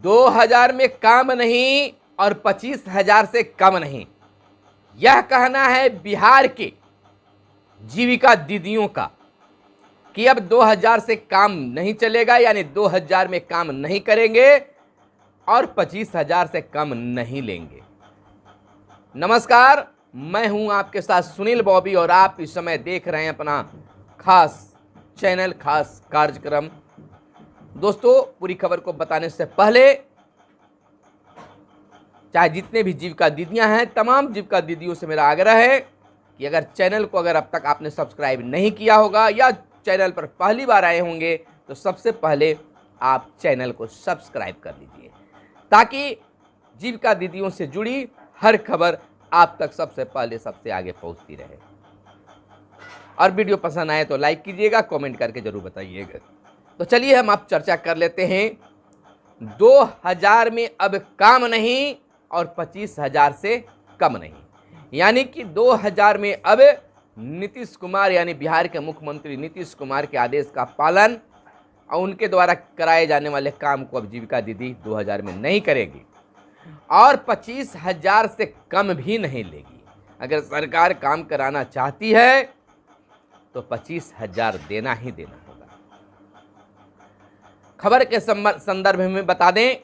2000 में काम नहीं और 25,000 से कम नहीं, यह कहना है बिहार के जीविका दीदियों का कि अब 2000 से काम नहीं चलेगा, यानी 2000 में काम नहीं करेंगे और 25,000 से कम नहीं लेंगे। नमस्कार, मैं हूं आपके साथ सुनील बॉबी और आप इस समय देख रहे हैं अपना खास चैनल, खास कार्यक्रम। दोस्तों, पूरी खबर को बताने से पहले चाहे जितने भी जीविका दीदियां हैं, तमाम जीविका दीदियों से मेरा आग्रह है कि अगर चैनल को अब तक आपने सब्सक्राइब नहीं किया होगा या चैनल पर पहली बार आए होंगे तो सबसे पहले आप चैनल को सब्सक्राइब कर लीजिए ताकि जीविका दीदियों से जुड़ी हर खबर आप तक सबसे पहले, सबसे आगे पहुंचती रहे। और वीडियो पसंद आए तो लाइक कीजिएगा, कमेंट करके जरूर बताइएगा। तो चलिए हम अब चर्चा कर लेते हैं। 2000 में अब काम नहीं और 25,000 से कम नहीं, यानी कि 2000 में अब नीतीश कुमार यानी बिहार के मुख्यमंत्री नीतीश कुमार के आदेश का पालन और उनके द्वारा कराए जाने वाले काम को अब जीविका दीदी 2000 में नहीं करेगी और 25,000 से कम भी नहीं लेगी। अगर सरकार काम कराना चाहती है तो 25,000 देना ही देना होगा। खबर के संदर्भ में बता दें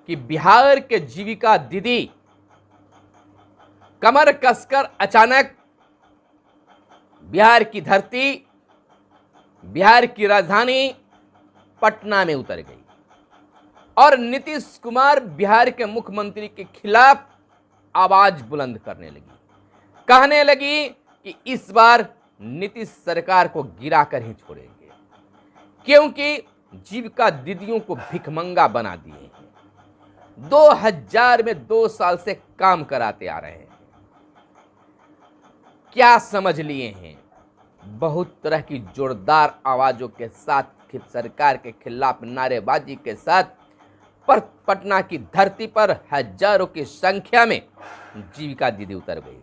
कि बिहार के जीविका दीदी कमर कसकर अचानक बिहार की धरती, बिहार की राजधानी पटना में उतर गई और नीतीश कुमार बिहार के मुख्यमंत्री के खिलाफ आवाज बुलंद करने लगी, कहने लगी कि इस बार नीतीश सरकार को गिराकर ही छोड़ेंगे, क्योंकि जीविका दीदियों को भिखमंगा बना दिए हैं। 2000 में 2 साल से काम कराते आ रहे हैं। क्या समझ लिए हैं? बहुत तरह की जोरदार आवाजों के साथ सरकार के खिलाफ नारेबाजी के साथ पटना की धरती पर हजारों की संख्या में जीविका दीदी उतर गई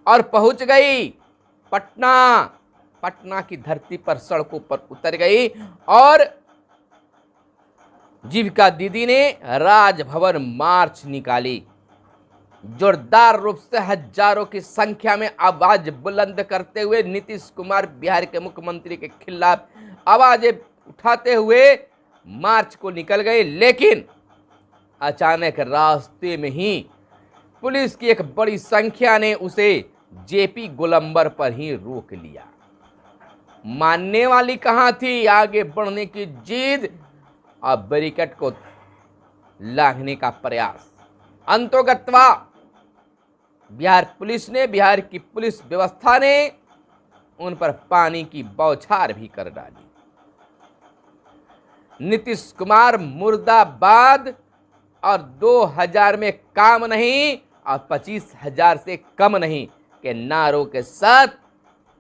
और पहुंच गई पटना की धरती पर, सड़कों पर उतर गई और जीविका दीदी ने राजभवन मार्च निकाली। जोरदार रूप से हजारों की संख्या में आवाज बुलंद करते हुए नीतीश कुमार बिहार के मुख्यमंत्री के खिलाफ आवाजें उठाते हुए मार्च को निकल गए, लेकिन अचानक रास्ते में ही पुलिस की एक बड़ी संख्या ने उसे जेपी गोलंबर पर ही रोक लिया। मानने वाली कहां थी आगे बढ़ने की जिद और बैरिकेड को लांघने का प्रयास। अंतोगत्वा बिहार पुलिस ने, बिहार की पुलिस व्यवस्था ने उन पर पानी की बौछार भी कर डाली। नीतीश कुमार मुर्दाबाद और 2000 में काम नहीं और 25,000 से कम नहीं के नारों के साथ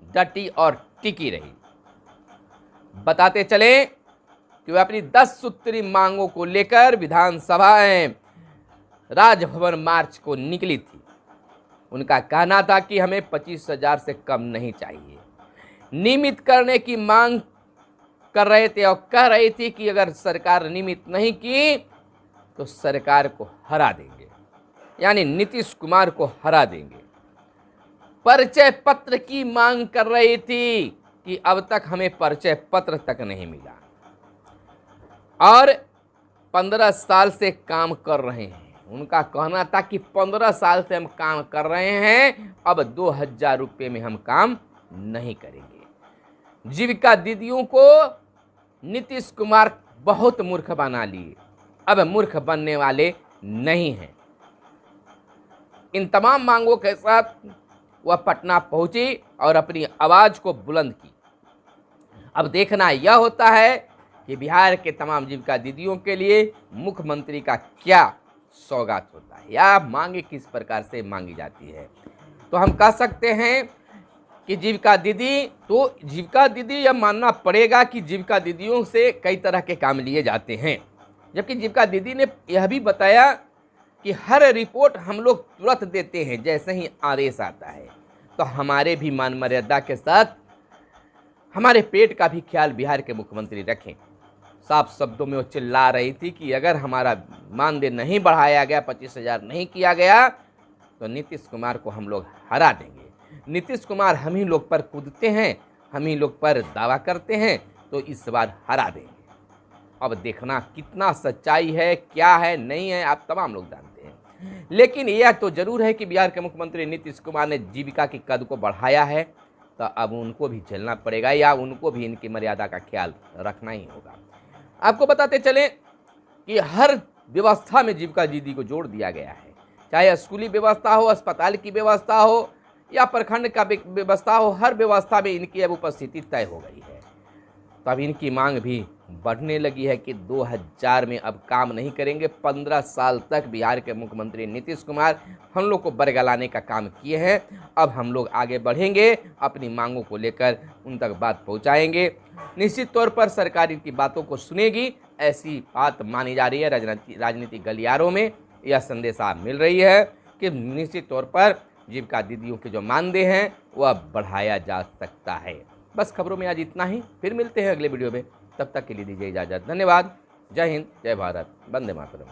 डटी और टिकी रही। बताते चले कि वे अपनी 10 सूत्री मांगों को लेकर विधानसभा में राजभवन मार्च को निकली थी। उनका कहना था कि हमें 25,000 से कम नहीं चाहिए। नियमित करने की मांग कर रहे थे और कह रही थी कि अगर सरकार नियमित नहीं की तो सरकार को हरा देंगे, यानी नीतीश कुमार को हरा देंगे। परिचय पत्र की मांग कर रही थी कि अब तक हमें परिचय पत्र तक नहीं मिला और 15 साल से काम कर रहे हैं। उनका कहना था कि 15 साल से हम काम कर रहे हैं, अब 2000 रुपये में हम काम नहीं करेंगे। जीविका दीदियों को नीतीश कुमार बहुत मूर्ख बना लिए, अब मूर्ख बनने वाले नहीं हैं। इन तमाम मांगों के साथ वह पटना पहुंची और अपनी आवाज को बुलंद की। अब देखना यह होता है कि बिहार के तमाम जीविका दीदियों के लिए मुख्यमंत्री का क्या सौगात होता है या मांगे किस प्रकार से मांगी जाती है। तो हम कह सकते हैं कि जीविका दीदी यह मानना पड़ेगा कि जीविका दीदियों से कई तरह के काम लिए जाते हैं, जबकि जीविका दीदी ने यह भी बताया कि हर रिपोर्ट हम लोग तुरंत देते हैं जैसे ही आदेश आता है। तो हमारे भी मान मर्यादा के साथ हमारे पेट का भी ख्याल बिहार के मुख्यमंत्री रखें। साफ शब्दों में वो चिल्ला रही थी कि अगर हमारा मानदेय नहीं बढ़ाया गया, 25,000 नहीं किया गया, तो नीतीश कुमार को हम लोग हरा देंगे। नीतीश कुमार हम ही लोग पर कूदते हैं, हम ही लोग पर दावा करते हैं, तो इस बार हरा देंगे। अब देखना कितना सच्चाई है, क्या है, नहीं है, आप तमाम लोग जानते हैं। लेकिन यह तो जरूर है कि बिहार के मुख्यमंत्री नीतीश कुमार ने जीविका की कद को बढ़ाया है, तो अब उनको भी झेलना पड़ेगा या उनको भी इनकी मर्यादा का ख्याल रखना ही होगा। आपको बताते चलें कि हर व्यवस्था में जीविका दीदी को जोड़ दिया गया है, चाहे स्कूली व्यवस्था हो, अस्पताल की व्यवस्था हो या प्रखंड का व्यवस्था हो, हर व्यवस्था में इनकी अब उपस्थिति तय हो गई है। तो अब इनकी मांग भी बढ़ने लगी है कि 2000 में अब काम नहीं करेंगे। 15 साल तक बिहार के मुख्यमंत्री नीतीश कुमार हम लोग को बरगलाने का काम किए हैं, अब हम लोग आगे बढ़ेंगे, अपनी मांगों को लेकर उन तक बात पहुंचाएंगे। निश्चित तौर पर सरकार इनकी बातों को सुनेगी, ऐसी बात मानी जा रही है। राजनीतिक गलियारों में यह संदेशा मिल रही है कि निश्चित तौर पर जीविका दीदियों के जो मानदेय हैं वह बढ़ाया जा सकता है। बस खबरों में आज इतना ही, फिर मिलते हैं अगले वीडियो में, तब तक के लिए दीजिए इजाज़त। धन्यवाद। जय हिंद, जय भारत, वंदे मातरम।